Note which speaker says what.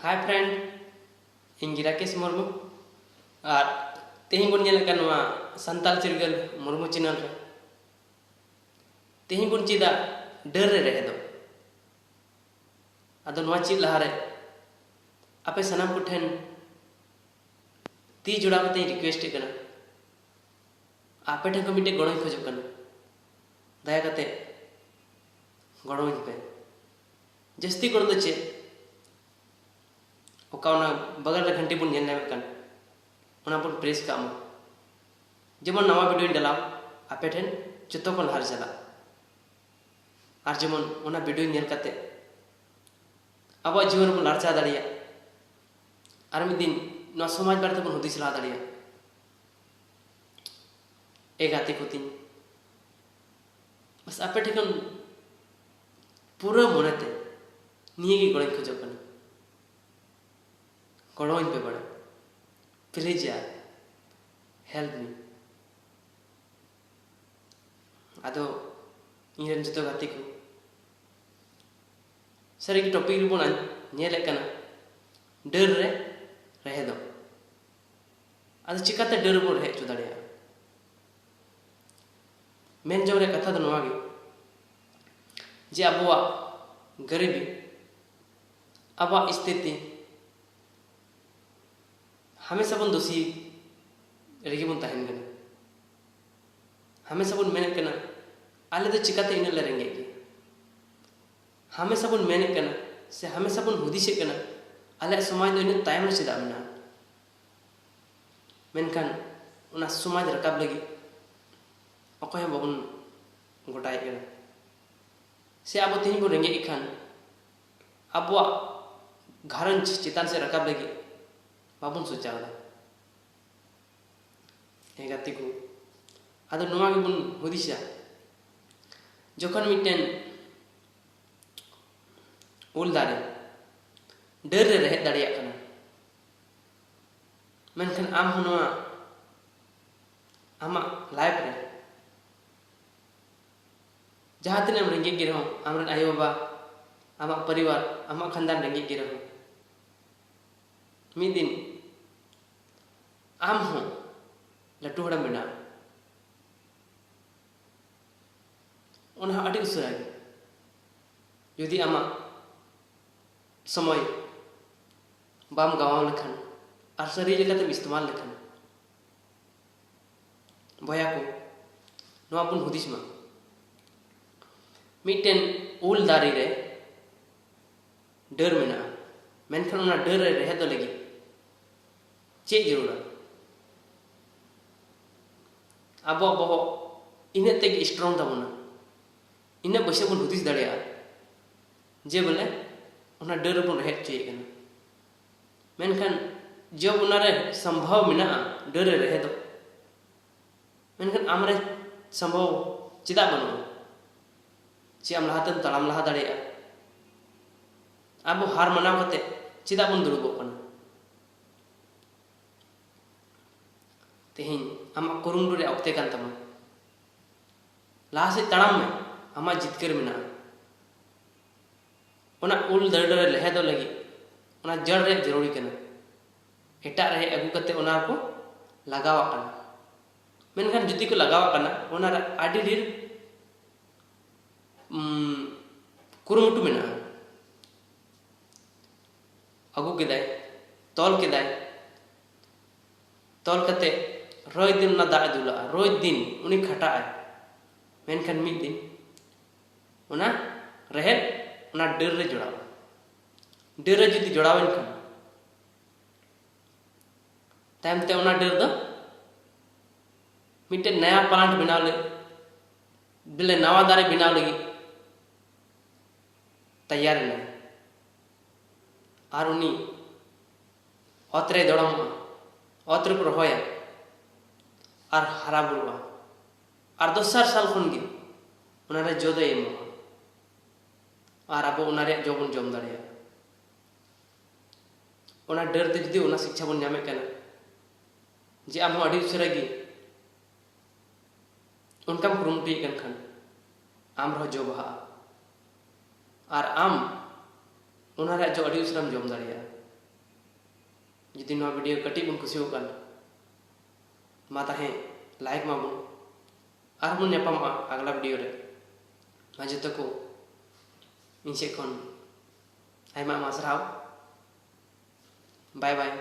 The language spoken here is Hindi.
Speaker 1: हाय फ्रेंड, ᱤᱧ ᱨᱟᱠᱮᱥ ᱢᱩᱨᱢᱩ ᱟᱨ ᱛᱮᱦᱮᱧ ᱵᱚᱱ ᱧᱮᱞ ᱠᱟᱱ ᱱᱚᱣᱟ ᱥᱟᱱᱛᱟᱲ ᱪᱤᱨᱜᱟᱹᱞ ᱢᱩᱨᱢᱩ ᱪᱮᱱᱮᱞ ᱨᱮ ᱛᱮᱦᱮᱧ ᱵᱚᱱ ᱪᱮᱫᱟ ᱰᱟᱹᱨ ᱨᱮ ᱨᱮᱦᱮᱫᱚᱜ। ᱟᱫᱚ ᱱᱚᱣᱟ ᱪᱮᱫ ᱞᱟᱦᱟᱨᱮ ᱟᱯᱮ ᱥᱟᱱᱟᱢ ᱠᱚ ᱴᱷᱮᱱ ᱛᱤ ᱡᱚᱲᱟᱣ ᱠᱟᱛᱮ ᱨᱤᱠᱩᱭᱮᱥᱴ ᱠᱟᱱᱟ, ᱟᱯᱮ ᱴᱷᱮᱱ ᱠᱷᱚᱱ ᱢᱤᱫᱴᱮᱱ ᱜᱚᱲᱚᱧ ᱠᱷᱚᱡᱚᱜ ᱠᱟᱱᱟ। ᱫᱟᱭᱟ ᱠᱟᱛᱮ ᱜᱚᱲᱚᱧ ᱯᱮ। ᱡᱟᱹᱥᱛᱤ ᱜᱚᱲᱚ ᱫᱚ ᱪᱮᱫ, ओका बगल रे घंटी बन नेल नामे कान बन प्रेस का जेमन नवा वीडियो डालाव आपे ठेन जतो को लहार चला और जेमन ओना वीडियो नेल काते अब जीवन बन लारचा दाड़िया और मिद दिन ना समाज बारे बन हुदिस ला दाड़िया। ए गाते कुतिन बस आपे ठेन पूरा मनते निये गी गड़े खोजो कान गड़ोइन पे बड़ा प्लीज यार हेल्प मी। आदो इन जो गाते को सर एक टॉपिक रिबोन नेले कना डर रे रहेदो। आदो चिकाते डर बो रहे चो दाड़िया मेन जो रे कथा दो नवा गे जे अबवा गरीबी अबवा स्थिति हमेशा बन दोषी रेगे बन तहन कना। हमेशा बन मेने कना आले दो चिकाते इन ले रेंगे गे। हमेशा बन मेने कना से हमेशा बन हुदिसे कना आले समाज दो इन तायम रे चेदा मेना मेनखान उना समाज रकाब लगी अकोय बबन गोटाय कना से अब तेही बन रेंगे खान अबवा घारंज चितान से रकाब लगी बाबन सोचावदा। ए गाते को आदो नोवा गे बन हुदिसा जखन मिटेन उल दारे डर रे रहे दाड़िया कना मेनखान आम नोवा आमा लाइफ रे जहाँ तिना रेंगे गे रहो आमरन आयो बाबा आमा परिवार आमा खानदान रेंगे गे रहो मिद दिन आम हो लटू हड़म बना अड़ी उसरा जुदी आमा समय बाम गावा लेखान और सरी लेखाते इस्तेमाल लेखान बया को नवा बन हुदिस मा मिटेन उल दारी रे डर मेना मेनखान ओना डर रे रहे दो लगी चे जरूर अब बहो इन तेग स्ट्रॉन्ग तबना इन बसे बन हुदिस दाड़िया जे बोले ओना डर बन रहे चे कना मेनखान जब ओना रे संभव मेना डर रे रहे दो मेनखान आमरे संभव चेदा बनो चे आम लहातन तड़ाम लहा दाड़िया अब हार मनाव कते चेदा बन दुड़ुबो कना। तेहें आम कुरुमुटु रे ऑक्ते कान तमा लाहा से तड़ाम में आमा जितकर मेना ओना उल दर रे लहे दो लगी ओना जड़ रे जरूरी कना एटा रे अगु कते ओना को लगावा कना मेनखान जुदी को लगावा कना ओना रे आडी ढेर कुरुमुटु मेना अगु केदाय तोल केदाय तोल कते रोज दिन ना दाग दुला रोज दिन उनी खटा मेनखान मिद दिन उना रहेत उना डर रे जोड़ाव डर रे जुदी जोड़ावन खान तायमते उना डर दो मिटे नया प्लांट बनाव ले बिले नवा दारे बनाव लगी तैयार ना और उनी अतरे दड़म अतरे पर होया और हरा बुरुआ और दोसर साल खन गे उनारे जोदो एमो और अब उनारे जोबन जम दाड़िया उना डर ते जुदी उना शिक्षा बन नामे कना जे आम अड़ी उसरा गे उनका कुरुमुटु कन खान आम रह जो बहा और आम उनारे जो अड़ी उसराम जम दाड़िया जुदी नवा वीडियो कटी बन खुशी होकन मा ताहे लाइक माबुन और बन नेपामा अगला वीडियो रे मा जतो को इन से खन आयमा मा सराव बाय बाय।